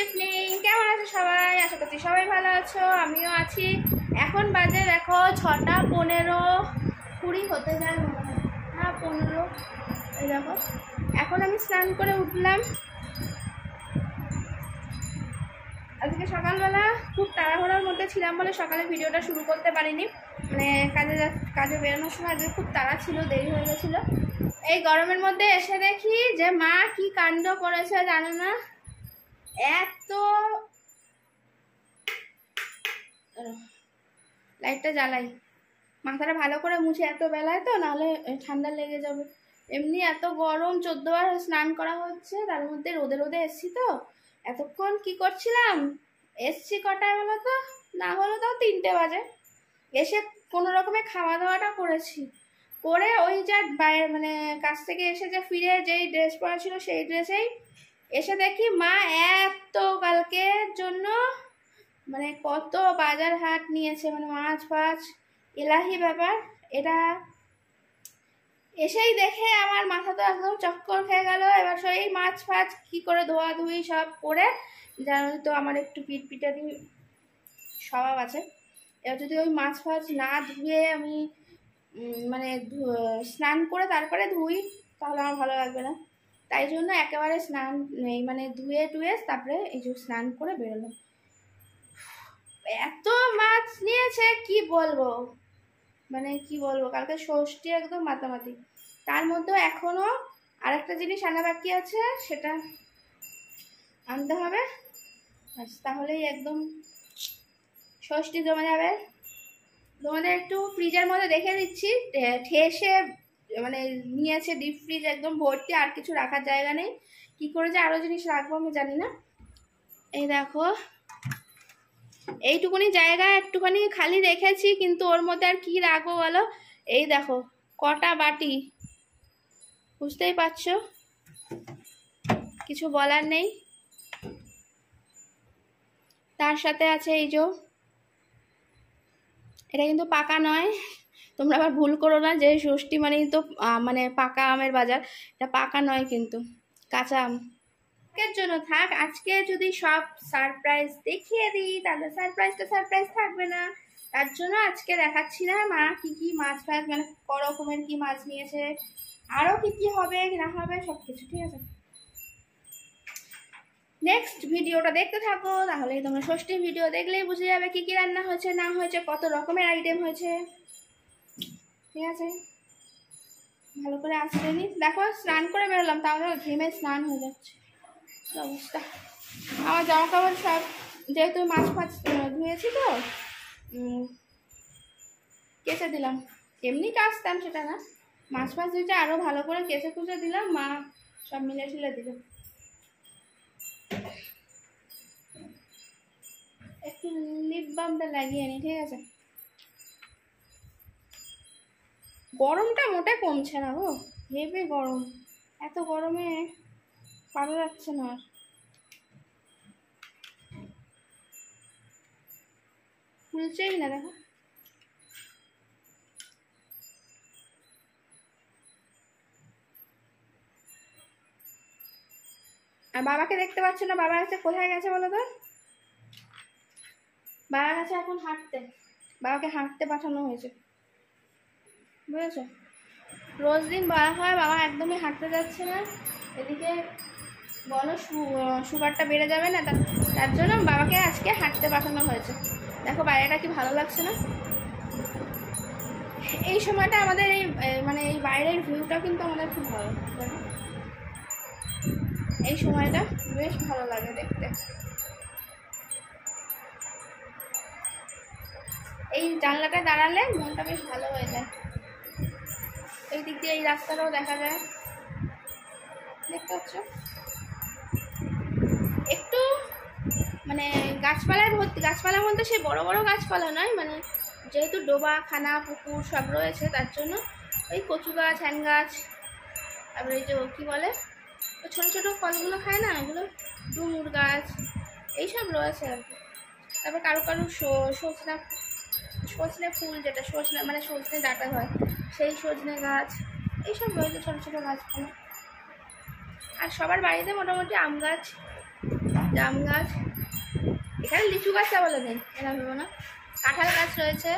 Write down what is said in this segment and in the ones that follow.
Evening, কেমন আছো সবাই? আশা করছি সবাই ভালো আছো, আমিও আছি। এখন বাজে দেখো 6টা 15-20 হতে যায় মনে হয়, হ্যাঁ 15। এই দেখো এখন আমি স্নান করে উঠলাম। আজকে সকালবেলা খুব তাড়াহুড়োর মধ্যে ছিলাম বলে সকালে ভিডিওটা শুরু করতে পারিনি, মানে কাজে বেরোনোর সময় আজকে খুব তাড়া ছিল, দেরি হয়ে গেছিলো। এই গরমের মধ্যে এসে দেখি যে মা কি কাণ্ড করেছে জানো না, এত লাইটটা জ্বালাই, মাথাটা ভালো করে মুছে, এত বেলায় তো নাহলে ঠান্ডা লেগে যাবে। এমনি এত গরম, 14 বার স্নান করা হচ্ছে, তার মধ্যে রোদে রোদে এসছি তো। এতক্ষণ কি করছিলাম, এসছি কটায় বলো তো, না হলো তো 3টে বাজে। এসে কোনো রকমে খাওয়া দাওয়াটা করেছি, করে ওই যা বাইরে মানে কাছ থেকে এসে যে ফিরে যেই ড্রেস পরা ছিল সেই ড্রেসেই এসে দেখি মা এত কালকের জন্য মানে কত বাজার হাট নিয়েছে, মানে মাছ ফাছ এলাহি ব্যাপার। এটা এসেই দেখে আমার মাথা তো একদম চক্কর খেয়ে গেল। এবার সেই মাছ ফাছ কী করে ধোয়াধুয়ি সব করে, জানো তো আমার একটু পিটপিটারি স্বভাব আছে। এবার যদি ওই মাছ ফাছ না ধুয়ে আমি মানে স্নান করে তারপরে ধুই তাহলে আমার ভালো লাগবে না, তাই জন্য একেবারে স্নান নেই, মানে ধুয়ে টুয়ে তারপরে এই যে স্নান করে বেরোলাম। এত মাছ নিয়েছে কি বলবো, মানে কি বলবো, কালকে ষষ্ঠী একদম মাতামাতি। তার মধ্যে এখনো আরেকটা জিনিস আনা বাকি আছে, সেটা আনতে হবে, তাহলেই একদম ষষ্ঠী জমে যাবে। তোমাদের একটু ফ্রিজের মধ্যে দেখে দিচ্ছি, ঠেসে মানে নিয়েছে ডিপ ফ্রিজ একদম ভর্তি, আর কিছু রাখার জায়গা নেই। কি করে যে আরো জিনিস রাখবো আমি জানি না। এই দেখো এইটুকুনি জায়গা একটুখানি খালি রেখেছি, কিন্তু ওর মধ্যে আর কি রাখবো বলো। এই দেখো কটা বাটি, বুঝতেই পারছো, কিছু বলার নেই। তার সাথে আছে এই যে, এটা কিন্তু পাকা নয়, তোমরা আবার ভুল করো না যে ষষ্ঠী মানেই তো মানে পাকা আমের বাজার। এটা পাকা নয় কিন্তু কাঁচা আম। এর জন্য থাক, আজকে যদি সব সারপ্রাইজ দেখিয়ে দিই তাহলে সারপ্রাইজটা সারপ্রাইজ থাকবে না, তার জন্য আজকে দেখাচ্ছি না মা কি কি মাছ ফাছ মানে ক রকমের কি মাছ নিয়েছে, আরও কি কি হবে না হবে সব কিছু, ঠিক আছে? নেক্সট ভিডিওটা দেখতে থাকো, তাহলেই তোমরা ষষ্ঠীর ভিডিও দেখলেই বুঝে যাবে কি কি রান্না হয়েছে না হয়েছে, কত রকমের আইটেম হয়েছে, ঠিক আছে? ভালো করে আসতে নি। দেখো স্নান করে বেরোলাম, তাহলে ঘেমে স্নান হয়ে যাচ্ছে অবস্থা। আমার জামা কাপড় সব যেহেতু মাছ ফাছ ধুয়েছি তো কেচে দিলাম, এমনি কাচতাম সেটা না, মাছ ফাছ ধুয়েছে আরও ভালো করে কেচে কুচে দিলাম, মা সব মিলে ঠিলে দিল। একটু লিপ বামটা লাগিয়ে নি, ঠিক আছে? গরমটা মোটে কমছে না গো, হেভি গরম, এত গরমে পারা যাচ্ছে না আর। খুলছেই না দেখো। আর বাবাকে দেখতে পাচ্ছ না, বাবা কাছে কোথায় গেছে বলো তো? বাবার কাছে এখন হাঁটতে, বাবাকে হাঁটতে পাঠানো হয়েছে, বুঝেছো? রোজ দিন বলা হয় বাবা একদমই হাঁটতে যাচ্ছে না, এদিকে বলো সুগারটা বেড়ে যাবে না, তার জন্য বাবাকে আজকে হাঁটতে পাঠানো হয়েছে। দেখো বাইরেটা কি ভালো লাগছে না? এই সময়টা আমাদের এই মানে এই বাইরের ভিউটা কিন্তু আমাদের খুব ভালো, এই সময়টা বেশ ভালো লাগে দেখতে। এই জানলাটা দাঁড়ালে মনটা বেশ ভালো হয়ে যায়। এই দিক দিয়ে এই রাস্তাটাও দেখা যায়, দেখতে পাচ্ছ? একটু মানে গাছপালায় ভর্তি, গাছপালা বলতে সেই বড় বড় গাছপালা নয়, মানে যেহেতু ডোবা খানা পুকুর সব রয়েছে তার জন্য ওই কচু গাছ, হ্যান গাছ, তারপরে এই যে কী বলে ওই ছোটো ছোটো ফলগুলো খায় না, এগুলো ডুমুর গাছ, এইসব রয়েছে আর কি। তারপর কারো কারো সজনে ফুল, যেটা সজনে মানে সজনে ডাঁটা হয়, সেই সজনে গাছ, এইসব রয়েছে ছোটো ছোটো গাছপালা। আর সবার বাড়িতে মোটামুটি আম গাছ জাম গাছ, এখানে লিচু গাছটা বলে নেই, এরা ভেবো না। কাঁঠাল গাছ রয়েছে,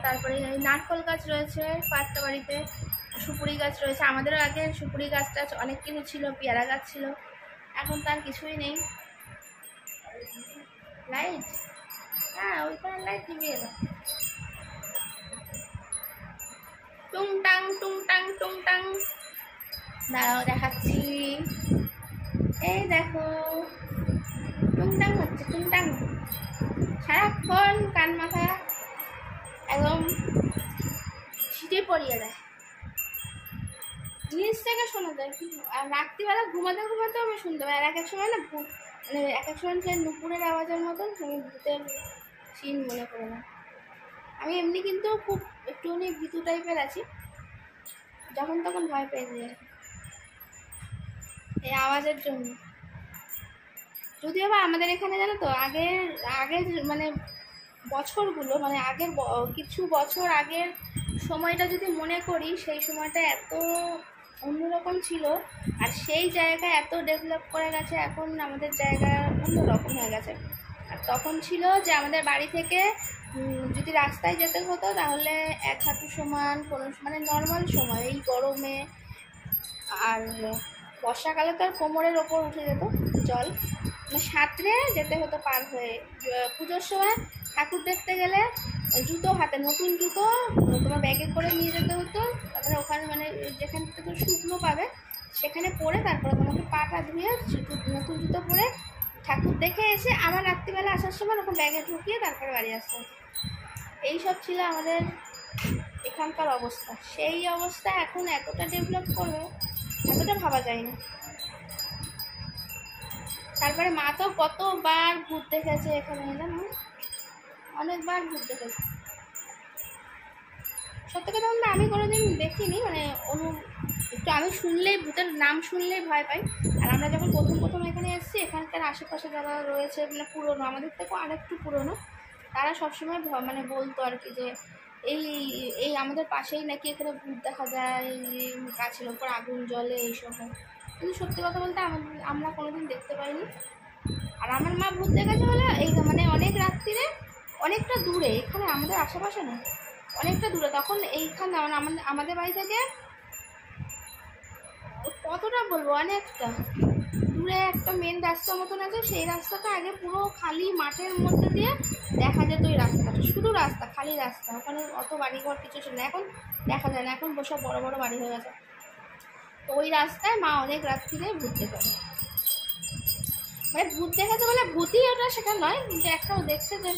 তারপরে নারকল গাছ রয়েছে পাঁচটা বাড়িতে, সুপুরি গাছ রয়েছে। আমাদেরও আগে সুপুরি গাছটা অনেক কিছু ছিল, পেয়ারা গাছ ছিল, এখন তার কিছুই নেই। লাইট, হ্যাঁ ওইখানে লাইট নিভিয়ে এলো। টুংটাং টুংটাং টুংটাং, দাঁড়াও দেখাচ্ছি, এই দেখো টুংটাং হচ্ছে, টুংটাং সারাক্ষণ কান মাথা একদম ছিটে পড়িয়ে দেয়, নিচ থেকে শোনা যায়। আর রাত্রিবেলা ঘুমাতে ঘুমাতেও আমি শুনতে পাই। আর এক এক সময় না মানে এক এক সময় যে নুপুরের আওয়াজের মতন আমি ভূতের সিন মনে করে না। আমি এমনি কিন্তু খুব একটুখানি ভীতু টাইপের আছি, যখন তখন ভয় পেয়ে যাই এই আওয়াজের জন্য। যদিও বা আমাদের এখানে জানো তো আগের মানে বছরগুলো, মানে আগের কিছু বছর আগের সময়টা যদি মনে করি, সেই সময়টা এত অন্যরকম ছিল। আর সেই জায়গায় এত ডেভেলপ করে গেছে, এখন আমাদের জায়গা অন্যরকম হয়ে গেছে। আর তখন ছিল যে আমাদের বাড়ি থেকে যদি রাস্তায় যেতে হতো তাহলে এক হাঁটু সমান, কোনো মানে নর্মাল সময় এই গরমে, আর বর্ষাকালে তো আর কোমরের ওপর উঠে যেত জল, মানে সাঁতরে যেতে হতো পার হয়ে। পুজোর সময় ঠাকুর দেখতে গেলে জুতো হাতে, নতুন জুতো তোমার ব্যাগে করে নিয়ে যেতে হতো। তারপরে ওখানে মানে যেখান থেকে তো শুকনো পাবে সেখানে পরে তারপরে তোমাকে পাটা ধুয়ে নতুন জুতো পরে ঠাকুর দেখে এসে আবার রাত্রিবেলা আসার সময় ওরকম ব্যাগে ঢুকিয়ে তারপরে বাড়ি আসতে হতো। এইসব ছিল আমাদের এখানকার অবস্থা। সেই অবস্থা এখন এতটা ডেভেলপ করবে এতটা ভাবা যায় না। তারপরে মা তো কতবার ভূত দেখেছে এখানে, জানো, অনেকবার ভূত দেখেছে। সত্যি কথা বলতে আমি কোনোদিন দেখিনি, মানে একটু আমি শুনলেই, ভূতের নাম শুনলেই ভয় পাই। আর আমরা যখন প্রথম এখানে এসেছি, এখানকার আশেপাশে যারা রয়েছে মানে পুরনো, আমাদের থেকে আরেকটু পুরনো, তারা সবসময় মানে বলতো আর কি যে এই আমাদের পাশেই নাকি এখানে ভূত দেখা যায়, গাছের ওপর আগুন জ্বলে, এইসব। কিন্তু সত্যি কথা বলতে আমরা কোনোদিন দেখতে পাইনি। আর আমার মা ভূত দেখেছে বলে এই মানে অনেক রাত্রিরে, অনেকটা দূরে, এখানে আমাদের আশেপাশে না, অনেকটা দূরে। তখন এইখানে আমাদের বাড়ি থেকে কতটা বলবো, অনেকটা দূরে একটা মেন রাস্তার মতন আছে, সেই রাস্তাটা আগে পুরো খালি মাঠের মধ্যে দিয়ে দেখা যেত। ওই রাস্তাটা শুধু রাস্তা, খালি রাস্তা, ওখানে অত বাড়িঘর কিছু ছিল না, এখন দেখা যায় না, এখন সব বড় বড় বাড়ি হয়ে গেছে। তো ওই রাস্তায় মা অনেক রাত্রিরে ভূত দেখেছে, মানে ভূত দেখেছে বলে ভূতই ওটা সেটা নয়, যে একটাও দেখছে যে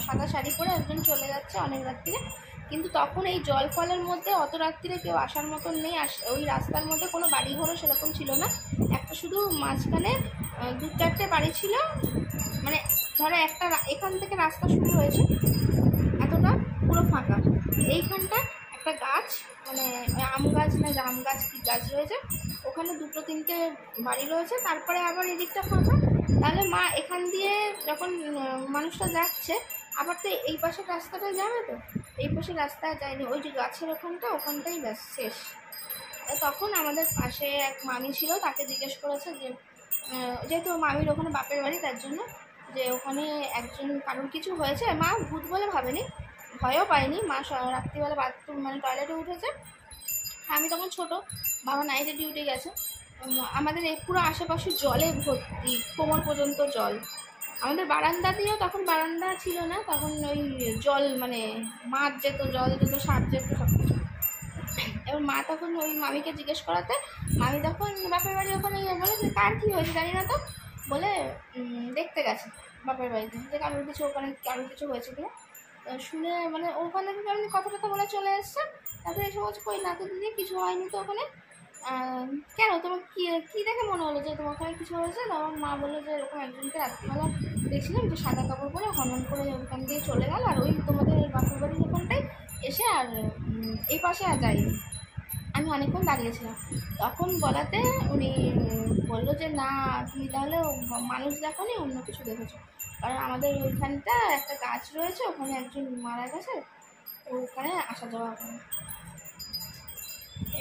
সাদা শাড়ি পরে একজন চলে যাচ্ছে অনেক রাত্রিরে। কিন্তু তখন এই জল ফলের মধ্যে অত রাত্রিরে কেউ আসার মতন নেই। ওই রাস্তার মধ্যে কোনো বাড়িঘরও সেরকম ছিল না, একটা শুধু মাঝখানে 2-4টে বাড়ি ছিল। মানে ধরো একটা এখান থেকে রাস্তা শুরু হয়েছে, এতটা পুরো ফাঁকা। এইখানটা একটা গাছ, মানে আম গাছ না জাম গাছ কি গাছ রয়েছে, ওখানে 2-3টে বাড়ি রয়েছে। তারপরে আবার এদিকটা ফাঁকা। তাহলে মা এখান দিয়ে যখন মানুষটা যাচ্ছে, আবার তো এই পাশের রাস্তাটা যাবে, তো এই পাশের রাস্তায় যায়নি, ওই যে গাছের ওখানটাই ব্যাস শেষ। তখন আমাদের পাশে এক মামি ছিল, তাকে জিজ্ঞেস করেছে যে, যেহেতু মামির ওখানে বাপের বাড়ি, তার জন্য যে ওখানে একজন কারোর কিছু হয়েছে। মা ভূত বলে ভাবেনি, ভয়ও পায়নি। মা রাত্রিবেলা বাথরুম মানে টয়লেটে উঠেছে, আমি তখন ছোট, বাবা নাইটে ডিউটি গেছে। আমাদের এই পুরো আশেপাশে জলে ভর্তি, কোমর পর্যন্ত জল। আমাদের বারান্দা দিয়েও, তখন বারান্দা ছিল না, তখন ওই জল মানে মাছ যেত, জল যেত, সাপ যেত, সব কিছু। এবার মা তখন ওই মামিকে জিজ্ঞেস করাতে, মামি তখন বাপের বাড়ি ওখানে বলে যে কার কী হয়েছে জানি না, তো বলে দেখতে গেছে বাপের বাড়িতে যে ওখানে কারোর কিছু হয়েছে কিনা। শুনে মানে ওখানে কথা টথা বলে চলে এসছে। তারপরে এসে বলছে কই না তো দিদি, কিছু হয়নি তো ওখানে। কেন তোমার কী দেখে মনে হলো যে তোমার ওখানে কিছু হয়েছে? তখন মা বললো যে এরকম একজনকে রাত্রিবেলা দেখছিলাম যে সাদা কাপড় পরে হনন করে ওখান দিয়ে চলে গেল, আর ওই তোমাদের বাপের বাড়ির ওখানটাই এসে আর এই পাশে আর যায়নি। আমি অনেকক্ষণ দাঁড়িয়েছিলাম, তখন বলাতে উনি বললো যে না, তুমি তাহলে মানুষ দেখো নি, অন্য কিছু দেখেছো। কারণ আমাদের ওইখানটা একটা গাছ রয়েছে, ওখানে একজন মারা গেছে, ওখানে আসা যাওয়া করে।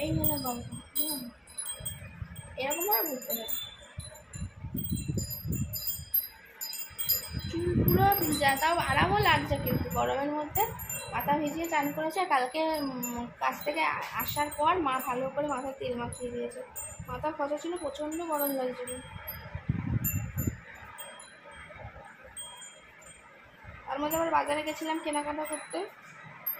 এই হলো গল্প। এরকম আর বুঝতে পারে। পুরো ভিজা, তাও আরামও লাগছে কিন্তু গরমের মধ্যে মাথা ভিজিয়ে চান করেছে। কালকে কাছ থেকে আসার পর মা ভালো করে মাথায় তেল মাখিয়ে দিয়েছে। মাথা খসা ছিল, প্রচণ্ড গরম লাগছিল। তার মধ্যে আবার বাজারে গেছিলাম কেনাকাটা করতে,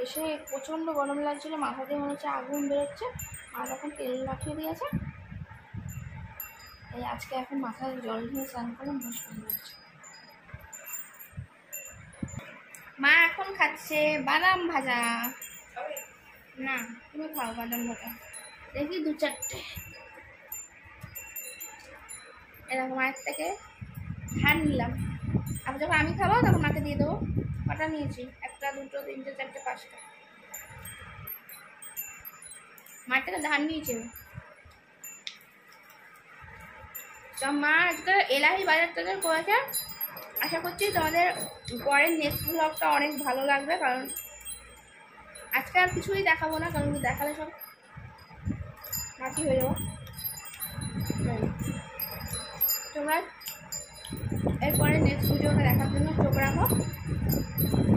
এসে প্রচণ্ড গরম লাগছিল, মাথা দিয়ে মনে হচ্ছে আগুন বেরোচ্ছে। মা তখন তেল মাখিয়ে দিয়েছে। এই আজকে এখন মাথায় জল দিয়ে স্নান করলাম, বেশ ভালো লাগছে। মা এখন খাচ্ছে বাদাম ভাজা। না তুমি খাও বাদাম ভাজা, দেখি 2-4টে এরকম মায়ের থেকে ধার নিলাম। আবার যখন আমি খাবো তখন মাকে দিয়ে দেবো। কটা নিয়েছি? 1, 2, 3, 4, 5টা মায়ের থেকে ধার নিয়েছি। সব মা আজকে এলাহি বাজার থেকে করেছে। আশা করছি তোমাদের পরের নেক্সট ব্লগটা অনেক ভালো লাগবে, কারণ আজকে আর কিছুই দেখাবো না, কারণ দেখালে সব নাকি হয়ে যাবো। তোমরা এরপরে নেক্সট ভিডিওটা দেখার জন্য চোখ রাখো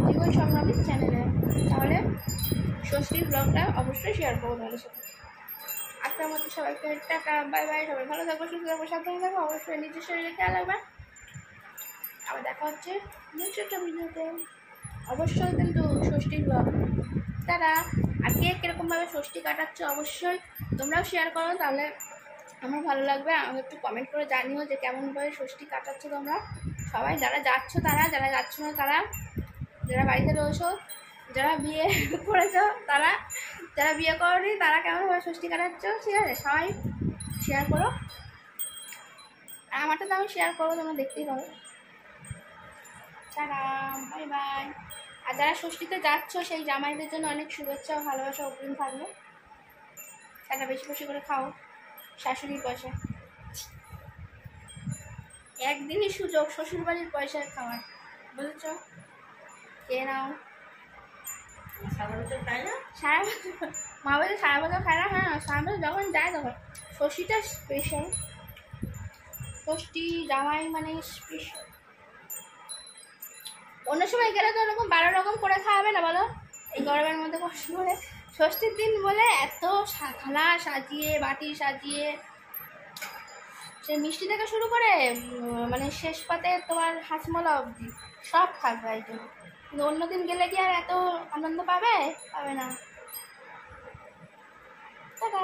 জীবন সংগ্রামী চ্যানেলে, তাহলে ষষ্ঠীর ব্লগটা অবশ্যই শেয়ার করবো তোমাদের সাথে। আজকের মধ্যে সবাইকে টাটা, বাই বাই। সবাই ভালো থাকবো, সুস্থ থাকবো, সাবধানে থাকবো, অবশ্যই নিজের শরীরে খেয়াল রাখবে। আবার দেখা হচ্ছে নেক্সট একটা ভিডিওতে, অবশ্যই কিন্তু ষষ্ঠীর ব্লগ। তারা আর কে কীরকমভাবে ষষ্ঠী কাটাচ্ছে অবশ্যই তোমরাও শেয়ার করো, তাহলে আমার ভালো লাগবে। আমাকে একটু কমেন্ট করে জানিও যে কেমনভাবে ষষ্ঠী কাটাচ্ছ তোমরা সবাই, যারা যাচ্ছ তারা, যারা যাচ্ছ না তারা, যারা বাড়িতে রয়েছো, যারা বিয়ে করেছো তারা, যারা বিয়ে করোনি তারা কেমনভাবে ষষ্ঠী কাটাচ্ছ, ঠিক আছে? সবাই শেয়ার করো, আর আমারটা তো আমি শেয়ার করবো, তোমরা দেখতেই পারো। Tata, bye bye. আর যারা ষষ্ঠীতে যাচ্ছ সেই জামাইদের জন্য অনেক শুভেচ্ছা ও ভালোবাসা অগ্রিম থাকলো। টাটা, বেশি বেশি করে খাও শাশুড়ির পয়সা। একদিনই সুযোগ শ্বশুরবাড়ির পয়সায় খাওয়ার, বুঝেছ? খেয়ে নাও। সারা বছর খায় না, সারা বছর মা বলে সারা বছর খায় না। হ্যাঁ, সারা বছর যখন যায় তখন। ষষ্ঠীটা স্পেশাল, ষষ্ঠী জামাই মানে স্পেশাল। অন্য সময় গেলে তো ওরকম 12 রকম করে খাওয়াবে না বলো, এই গরমের মধ্যে কষ্ট করে। ষষ্ঠীর দিন বলে এত থালা সাজিয়ে, বাটি সাজিয়ে, সে মিষ্টি থেকে শুরু করে মানে শেষ পাতে তোমার হাঁসমলা অবধি সব থাকবে আইটেম। কিন্তু অন্যদিন গেলে কি আর এত আনন্দ পাবে? পাবে না। টাটা।